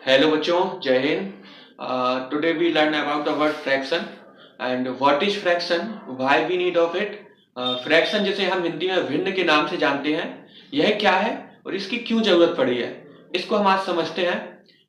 Hello बच्चों, जय Hind. Today we learn about the word fraction and what is fraction, why we need of it. Fraction जिसे हम हिंदी में भिन्न के नाम से जानते हैं, यह क्या है और इसकी क्यों जरूरत पड़ी है, इसको हम आज समझते हैं।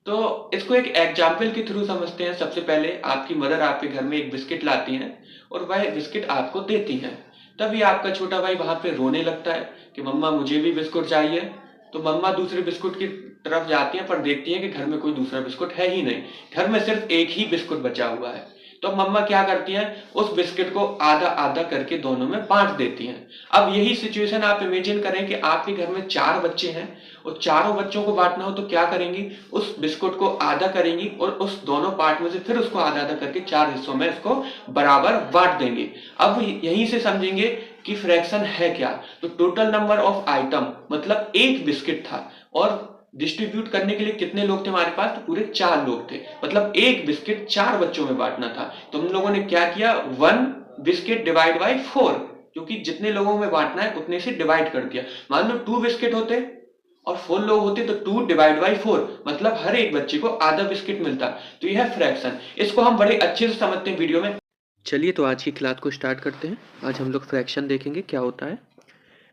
तो इसको एक एग्जाम्पल के थ्रू समझते हैं। सबसे पहले आपकी मदर आपके घर में एक बिस्किट लाती हैं और वह बिस्किट आपको देती हैं। तभी आपका छोटा भाई वहां पे रोने लगता है कि मम्मा मुझे भी बिस्कुट चाहिए। तो मम्मा दूसरे बिस्कुट की तरफ जाती हैं पर देखती हैं कि घर में कोई दूसरा बिस्कुट है ही नहीं, घर में सिर्फ एक ही बिस्कुट बचा हुआ है। तो मम्मा क्या करती हैं, उस बिस्किट को आधा आधा करके दोनों में बांट देती हैं। अब यही सिचुएशन आप इमेजिन करें कि आपके घर में चार बच्चे हैं और चारों बच्चों को बांटना हो तो क्या करेंगी, उस बिस्कुट को आधा करेंगी और उस दोनों पार्ट में से फिर उसको आधा आधा करके चार हिस्सों में इसको बराबर बांट देंगे। अब यहीं से समझेंगे कि फ्रैक्शन है क्या। तो टोटल नंबर ऑफ आइटम मतलब एक बिस्किट था और डिस्ट्रीब्यूट करने के लिए कितने लोग थे हमारे पास, तो पूरे चार लोग थे। मतलब एक बिस्किट चार बच्चों में बांटना था। तो हम लोगों ने क्या किया, one biscuit divide by four, क्योंकि जितने लोगों में बांटना है उतने से डिवाइड कर दिया। मान लो टू बिस्किट होते और फोर लोग होते तो टू डिवाइड बाई फोर, मतलब हर एक बच्चे को आधा बिस्किट मिलता। तो यह है फ्रैक्शन। इसको हम बड़े अच्छे से समझते हैं वीडियो में। चलिए तो आज की क्लास को स्टार्ट करते हैं। आज हम लोग फ्रैक्शन देखेंगे क्या होता है।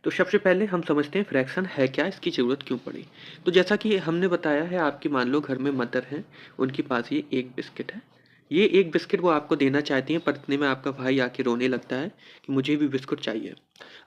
तो सबसे पहले हम समझते हैं फ्रैक्शन है क्या, इसकी ज़रूरत क्यों पड़ी। तो जैसा कि हमने बताया है, आपकी मान लो घर में मदर हैं, उनके पास ये एक बिस्किट है। ये एक बिस्किट वो आपको देना चाहती हैं, पर इतने में आपका भाई आके रोने लगता है कि मुझे भी बिस्कुट चाहिए।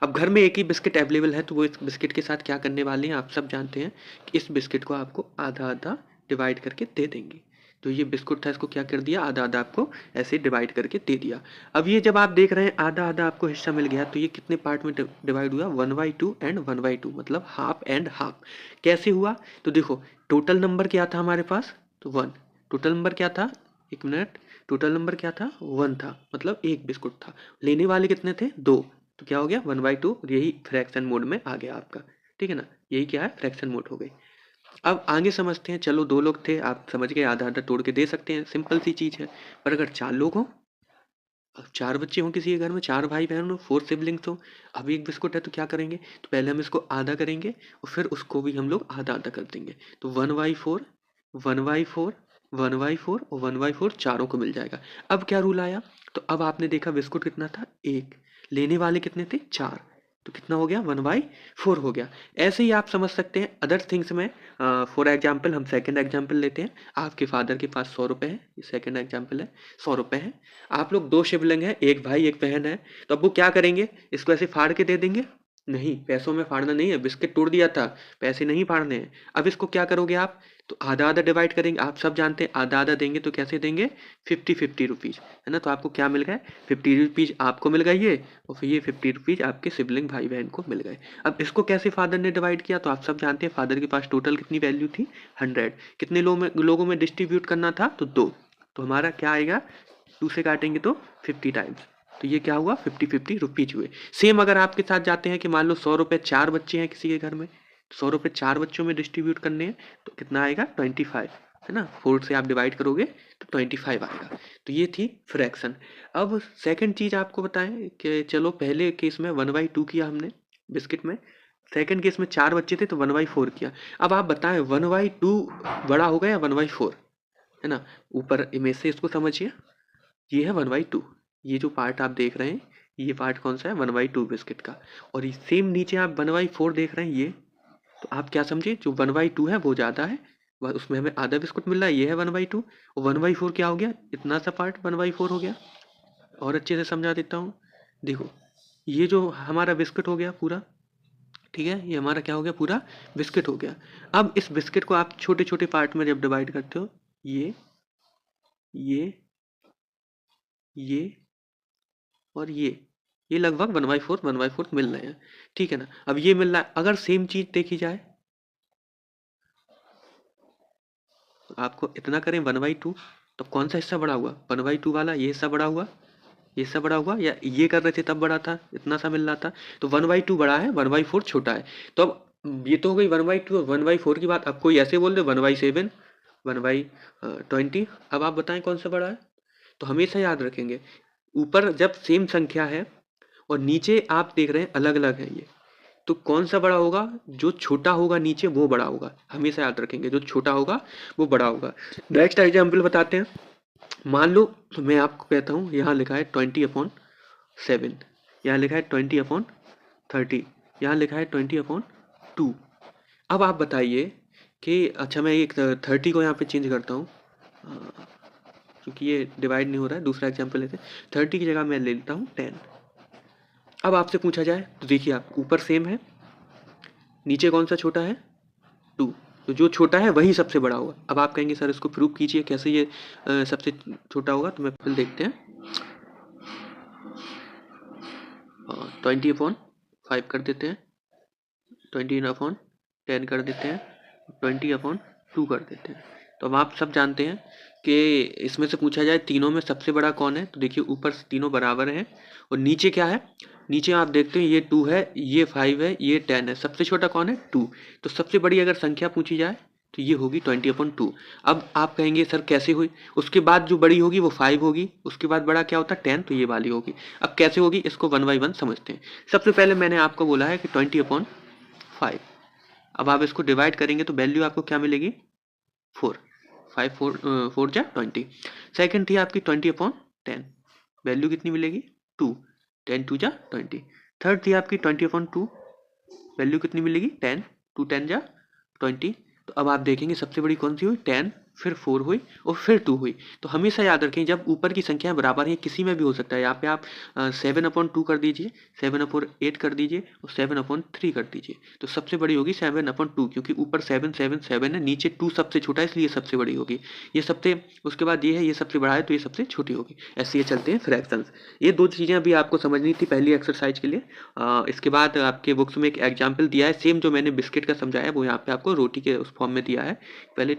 अब घर में एक ही बिस्किट अवेलेबल है, तो वो इस बिस्किट के साथ क्या करने वाले हैं, आप सब जानते हैं कि इस बिस्किट को आपको आधा आधा डिवाइड करके दे देंगे। तो ये बिस्कुट था, इसको क्या कर दिया, आधा आधा आपको ऐसे डिवाइड करके दे दिया। अब ये जब आप देख रहे हैं आधा आधा आपको हिस्सा मिल गया, तो ये कितने पार्ट में डिवाइड हुआ, 1/2 एंड 1/2, मतलब हाफ एंड हाफ। कैसे हुआ, तो देखो टोटल नंबर क्या था हमारे पास, तो 1। टोटल नंबर क्या था, एक मिनट, टोटल नंबर क्या था, 1 था, मतलब एक बिस्कुट था। लेने वाले कितने थे, 2। तो क्या हो गया 1/2, यही फ्रैक्शन मोड में आ गया आपका। ठीक है ना, यही क्या है, फ्रैक्शन मोड हो गई। अब आगे समझते हैं। चलो 2 लोग थे, आप समझ गए, आधा आधा तोड़ के दे सकते हैं, सिंपल सी चीज़ है। पर अगर 4 लोग हों, अब 4 बच्चे हों किसी के घर में, 4 भाई बहन हो, 4 सिबलिंग्स हो, अब एक बिस्कुट है तो क्या करेंगे, तो पहले हम इसको आधा करेंगे और फिर उसको भी हम लोग आधा आधा कर देंगे। तो 1/4, 1/4, 1/4 और 1/4 चारों को मिल जाएगा। अब क्या रूल आया, तो अब आपने देखा बिस्कुट कितना था, एक, लेने वाले कितने थे, 4, तो कितना हो गया, 1/4 हो गया। ऐसे ही आप समझ सकते हैं अदर थिंग्स में। फॉर एग्जाम्पल हम सेकंड एग्जाम्पल लेते हैं। आपके फादर के पास 100 रुपये है, ये सेकंड एग्जाम्पल है, 100 रुपये है। आप लोग 2 शिवलिंग हैं, एक भाई एक बहन है, तो अब वो क्या करेंगे, इसको ऐसे फाड़ के दे देंगे, नहीं, पैसों में फाड़ना नहीं है, बिस्किट तोड़ दिया था, पैसे नहीं फाड़ने हैं। अब इसको क्या करोगे आप, तो आधा आधा डिवाइड करेंगे। आप सब जानते हैं आधा आधा देंगे तो कैसे देंगे, 50-50 रुपीज़, है ना। तो आपको क्या मिल गया, 50 रुपीज़ आपको मिल गई ये, और फिर ये 50 रुपीज़ आपके सिबलिंग भाई बहन को मिल गए। अब इसको कैसे फादर ने डिवाइड किया, तो आप सब जानते हैं फादर के पास टोटल कितनी वैल्यू थी, 100। कितने लोगों में डिस्ट्रीब्यूट करना था, तो 2। तो हमारा क्या आएगा, 2 से काटेंगे तो 50 टाइम्स, तो ये क्या हुआ, 50-50 रुपीज हुए। सेम अगर आपके साथ जाते हैं कि मान लो 100 रुपये 4 बच्चे हैं किसी के घर में, 100 रुपये 4 बच्चों में डिस्ट्रीब्यूट करने हैं, तो कितना आएगा, 25, है ना। 4 से आप डिवाइड करोगे तो 25 आएगा। तो ये थी फ्रैक्शन। अब सेकंड चीज़ आपको बताएं कि चलो पहले केस में 1/2 किया हमने बिस्किट में, सेकंड केस में 4 बच्चे थे तो 1/4 किया। अब आप बताएं 1/2 बड़ा होगा या 1/4, है ना। ऊपर इमेज से इसको समझिए, ये है 1/2। ये जो पार्ट आप देख रहे हैं, ये पार्ट कौन सा है, 1/2 बिस्किट का। और ये सेम नीचे आप 1/4 देख रहे हैं, ये, तो आप क्या समझे, जो 1/2 है वो ज़्यादा है, उसमें हमें आधा बिस्कुट मिल रहा है, ये है 1/2, और 1/4 क्या हो गया, इतना सा पार्ट 1/4 हो गया। और अच्छे से समझा देता हूँ, देखो ये जो हमारा बिस्किट हो गया पूरा, ठीक है, ये हमारा क्या हो गया, पूरा बिस्किट हो गया। अब इस बिस्किट को आप छोटे छोटे पार्ट में जब डिवाइड करते हो, ये ये और ये लगभग 1/4 मिल रहे हैं, ठीक है ना। अब ये मिल रहा है, अगर सेम चीज देखी जाए, आपको इतना करें 1/2, तो कौन सा हिस्सा बड़ा हुआ, 1/2 वाला, ये हिस्सा बड़ा हुआ, ये हिस्सा बड़ा हुआ, या ये कर रहे थे तब बड़ा था, इतना सा मिल रहा था। तो 1/2 बड़ा है, 1/4 छोटा है। तो अब ये तो हो गई 1/2 और 1/4 की बात। अब कोई ऐसे बोल दे 1/7, 1/20। अब आप बताएं कौन सा बड़ा है। तो हमेशा याद रखेंगे, ऊपर जब सेम संख्या है और नीचे आप देख रहे हैं अलग अलग है, ये तो कौन सा बड़ा होगा? जो छोटा होगा नीचे वो बड़ा होगा, हमेशा याद रखेंगे, जो छोटा होगा वो बड़ा होगा। नेक्स्ट एग्जाम्पल बताते हैं। मान लो तो मैं आपको कहता हूँ, यहाँ लिखा है 20/7, यहाँ लिखा है 20/30, यहाँ लिखा है 20/2। अब आप बताइए कि अच्छा मैं एक 30 को यहाँ पे चेंज करता हूँ, क्योंकि ये डिवाइड नहीं हो रहा है। दूसरा एग्जाम्पल लेते हैं, 30 की जगह मैं ले लेता हूँ 10। अब आपसे पूछा जाए तो देखिए, आप ऊपर सेम है, नीचे कौन सा छोटा है? 2। तो जो छोटा है वही सबसे बड़ा होगा। अब आप कहेंगे सर इसको प्रूव कीजिए कैसे ये सबसे छोटा होगा, तो मैं फिर देखते हैं। 20/5 कर देते हैं, 20/10 कर देते हैं, 20/2 कर देते हैं। तो अब आप सब जानते हैं कि इसमें से पूछा जाए तीनों में सबसे बड़ा कौन है, तो देखिए ऊपर तीनों बराबर हैं, और नीचे क्या है? नीचे आप देखते हैं ये 2 है, ये 5 है, ये 10 है, सबसे छोटा कौन है? 2। तो सबसे बड़ी अगर संख्या पूछी जाए तो ये होगी 20/2। अब आप कहेंगे सर कैसे हुई? उसके बाद जो बड़ी होगी वो 5 होगी, उसके बाद बड़ा क्या होता है? 10, तो ये वाली होगी। अब कैसे होगी, इसको 1 बाई 1 समझते हैं। सबसे पहले मैंने आपको बोला है कि 20/5। अब आप इसको डिवाइड करेंगे तो वैल्यू आपको क्या मिलेगी? 4। 5 4 जा 20। सेकंड थी आपकी 20/10, वैल्यू कितनी मिलेगी? 2। 10 2 जा 20। थर्ड थी आपकी 20/2, वैल्यू कितनी मिलेगी? 10। 2 10 जा 20। तो अब आप देखेंगे सबसे बड़ी कौन सी हुई? 10, फिर 4 हुई और फिर 2 हुई। तो हमेशा याद रखें जब ऊपर की संख्याएं बराबर हैं, किसी में भी हो सकता है, यहाँ पे आप 7/2 कर दीजिए, 7/8 कर दीजिए और 7/3 कर दीजिए, तो सबसे बड़ी होगी 7/2, क्योंकि ऊपर 7 7 7 है, नीचे 2 सबसे छोटा है, इसलिए सबसे बड़ी होगी। ये सबसे, उसके बाद ये है, ये सबसे बड़ा है तो ये सबसे छोटी होगी। ऐसे ये चलते हैं फ्रैक्शंस। ये दो चीज़ें अभी आपको समझनी थी पहली एक्सरसाइज के लिए। इसके बाद आपके बुक्स में एक एग्जाम्पल दिया है सेम जो मैंने बिस्किट का समझाया, वो यहाँ पे आपको रोटी के उस फॉर्म में दिया है। पहले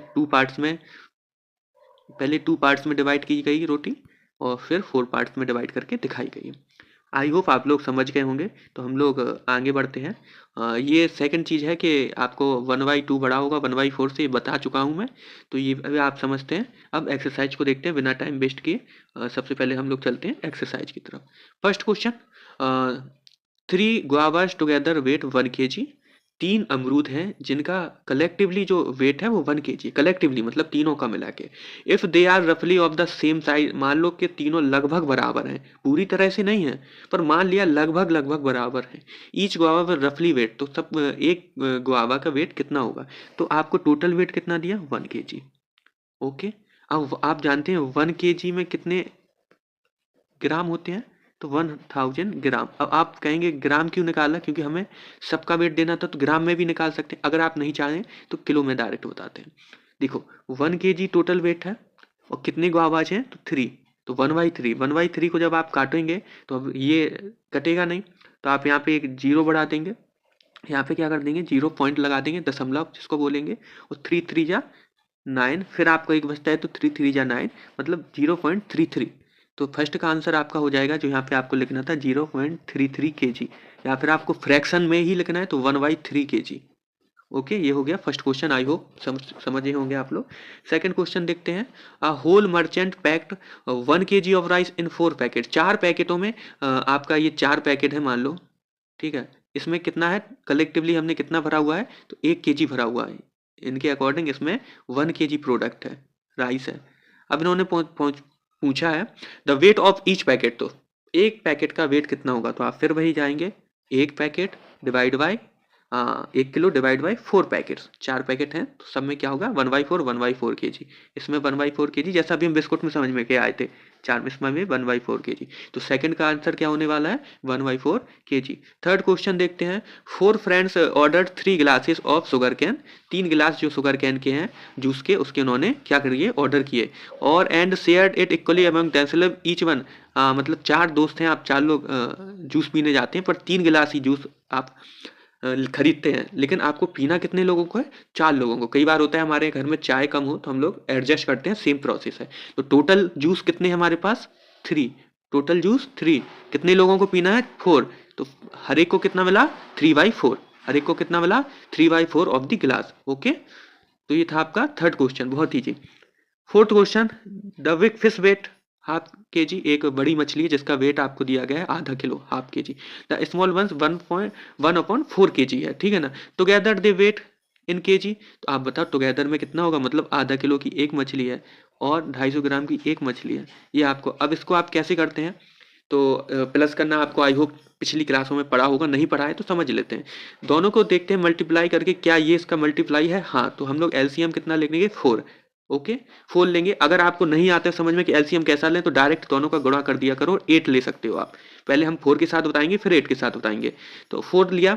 टू पार्ट्स में डिवाइड की गई रोटी और फिर 4 पार्ट्स में डिवाइड करके दिखाई गई। आई होप आप लोग समझ गए होंगे। तो हम लोग आगे बढ़ते हैं। ये सेकंड चीज़ है कि आपको 1/2 बड़ा होगा 1/4 से, बता चुका हूँ मैं, तो ये अभी आप समझते हैं। अब एक्सरसाइज को देखते हैं बिना टाइम वेस्ट किए। सबसे पहले हम लोग चलते हैं एक्सरसाइज की तरफ। First question, 3 guavas together weigh 1 kg। 3 अमरूद हैं जिनका कलेक्टिवली जो वेट है वो 1 kg, कलेक्टिवली मतलब तीनों का मिला के। इफ़ दे आर रफली ऑफ द सेम साइज, मान लो कि तीनों लगभग बराबर हैं, पूरी तरह से नहीं है पर मान लिया लगभग लगभग बराबर है। ईच गुआवा पर रफली वेट, तो सब एक गुआवा का वेट कितना होगा? तो आपको टोटल वेट कितना दिया? 1 kg। ओके, अब आप जानते हैं 1 kg में कितने ग्राम होते हैं? तो 1000 ग्राम। अब आप कहेंगे ग्राम क्यों निकाला? क्योंकि हमें सबका वेट देना था, तो ग्राम में भी निकाल सकते हैं। अगर आप नहीं चाहें तो किलो में डायरेक्ट बताते हैं। देखो 1 kg टोटल वेट है और कितने गुआवाज हैं? तो 3। तो 1/3, 1/3 को जब आप काटेंगे तो अब ये कटेगा नहीं, तो आप यहाँ पे एक जीरो बढ़ा देंगे, यहाँ पे क्या कर देंगे? 0 पॉइंट लगा देंगे, दशमलव जिसको बोलेंगे, और 3 3 जा 9, फिर आपको एक बचता है तो 3 3 जा 9, मतलब 0.33। तो फर्स्ट का आंसर आपका हो जाएगा, जो यहाँ पे आपको लिखना था 0.33 kg, या फिर आपको फ्रैक्शन में ही लिखना है तो 1/3 kg। ओके, ये हो गया फर्स्ट क्वेश्चन। आई होप समझे होंगे आप लोग। सेकंड क्वेश्चन देखते हैं। A whole merchant packed 1 kg of rice in 4 packet. 4 पैकेटों में आपका ये 4 पैकेट है मान लो, ठीक है। इसमें कितना है कलेक्टिवली, हमने कितना भरा हुआ है? तो 1 kg भरा हुआ है। इनके अकॉर्डिंग इसमें 1 kg प्रोडक्ट है, राइस है। अब इन्होंने पूछा है the weight of each packet, तो एक पैकेट का वेट कितना होगा? तो आप फिर वही जाएंगे, एक packet divide by 1 kilo divide by 4 packets. 4 packet हैं तो सब में क्या होगा? 1/4 1/4 kg। इसमें 1/4 kg, जैसा अभी हम बिस्कुट में समझ में के आए थे, 4 इसमें भी 1/4 kg। तो सेकंड का आंसर क्या होने वाला है? 1/4 kg। थर्ड क्वेश्चन देखते हैं। 4 friends ordered 3 glasses of sugar cane. 3 गिलास जो शुगर कैन के हैं जूस के, उसके उन्होंने क्या करिए? ऑर्डर किए। और and shared it equally among themselves each one. मतलब 4 दोस्त हैं, आप 4 लोग जूस पीने जाते हैं, पर 3 गिलास ही जूस आप खरीदते हैं, लेकिन आपको पीना कितने लोगों को है? 4 लोगों को। कई बार होता है हमारे घर में चाय कम हो तो हम लोग एडजस्ट करते हैं, सेम प्रोसेस है। तो टोटल जूस कितने हमारे पास? 3। Total juice 3। कितने लोगों को पीना है? 4। तो हर एक को कितना मिला? 3/4। हर एक को कितना मिला? 3/4 ऑफ द गिलास। ओके, तो ये था आपका थर्ड क्वेश्चन, बहुत easy. Fourth question, the big fish weigh half K G एक बड़ी मछली है जिसका वेट आपको दिया गया है आधा किलो, half K G. The small ones 1.1/4 kg है, ठीक है ना। Together they weigh in KG, तो आप बताओ टुगेदर में कितना होगा, मतलब आधा किलो की एक मछली है और 250 ग्राम की एक मछली है। ये आपको, अब इसको आप कैसे करते हैं, तो प्लस करना आपको आई होप पिछली क्लासों में पढ़ा होगा, नहीं पढ़ा है तो समझ लेते हैं। दोनों को देखते हैं मल्टीप्लाई करके, क्या ये इसका मल्टीप्लाई है, हाँ, तो हम लोग एलसीएम कितना लेंगे, 4। ओके, 4 लेंगे। अगर आपको नहीं आता है समझ में कि एलसीएम कैसा लें, तो डायरेक्ट दोनों का गुणा कर दिया करो, 8 ले सकते हो आप। पहले हम 4 के साथ बताएंगे फिर 8 के साथ बताएंगे। तो 4 लिया,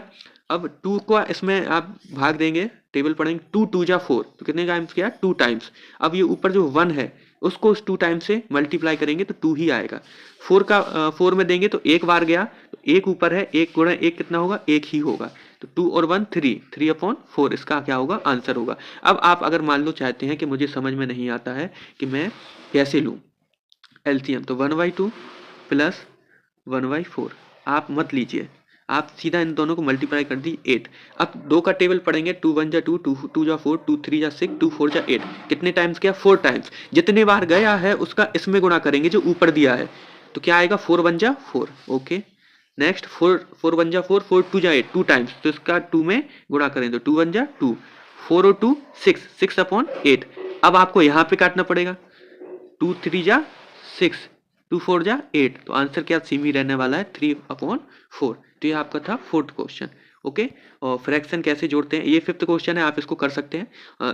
अब 2 को इसमें आप भाग देंगे, टेबल पढ़ेंगे, 2 2 जा 4, तो कितने टाइम्स किया, 2 टाइम्स। अब ये ऊपर जो 1 है उसको उस 2 टाइम्स से मल्टीप्लाई करेंगे तो 2 ही आएगा। 4 में देंगे तो एक बार गया, तो एक ऊपर है, एक गुणा एक कितना होगा, एक ही होगा। तो 2 और 1 3, 3/4 इसका क्या होगा, आंसर होगा। अब आप अगर मान लो चाहते हैं कि मुझे समझ में नहीं आता है कि मैं कैसे लूँ एलसीएम, तो 1/2 प्लस 1/4 आप मत लीजिए, आप सीधा इन दोनों को मल्टीप्लाई कर दी 8। अब 2 का टेबल पढ़ेंगे, 2 1 जा 2, 2 2 जा 4, 2 3 जा 6, 2 4 जा 8। कितने टाइम्स किया, 4 टाइम्स। जितने बार गया है उसका इसमें गुणा करेंगे जो ऊपर दिया है, तो क्या आएगा, 4 1 जा 4। ओके, नेक्स्ट 4 4 1 जा 4, 4 2 जा 8, 2 टाइम्स, तो इसका 2 में गुणा करें तो 2 1 जा 2, 4 और 2 6, 6/8। अब आपको यहाँ पे काटना पड़ेगा, 2 3 जा 6, 2 4 जा 8, तो आंसर क्या सेम ही रहने वाला है, 3/4। तो ये आपका था 4th क्वेश्चन। ओके, और फ्रैक्शन कैसे जोड़ते हैं, ये 5th क्वेश्चन है, आप इसको कर सकते हैं,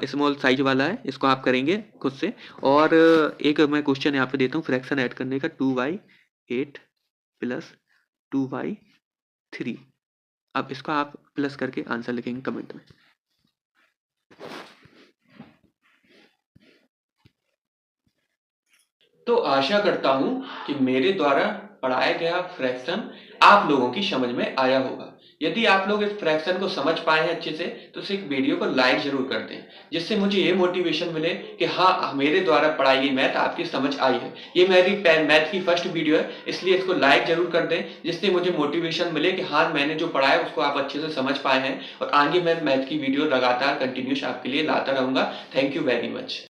स्मॉल साइज वाला है, इसको आप करेंगे खुद से। और एक मैं क्वेश्चन यहाँ पे देता हूँ फ्रैक्शन ऐड करने का, 2/8 प्लस 2/3। अब इसको आप प्लस करके आंसर लिखेंगे कमेंट में। तो आशा करता हूं कि मेरे द्वारा पढ़ाया गया फ्रैक्शन आप लोगों की समझ में आया होगा। यदि आप लोग इस फ्रैक्शन को समझ पाए हैं अच्छे से, तो इस वीडियो को लाइक जरूर कर दें, जिससे मुझे ये मोटिवेशन मिले कि हाँ, मेरे द्वारा पढ़ाई गई मैथ आपकी समझ आई है। ये मेरी मैथ की फर्स्ट वीडियो है, इसलिए इसको लाइक जरूर कर दें, जिससे मुझे मोटिवेशन मिले कि हाँ, मैंने जो पढ़ाया उसको आप अच्छे से समझ पाए हैं, और आगे मैं मैथ की वीडियो लगातार कंटिन्यूस आपके लिए लाता रहूंगा। Thank you very much.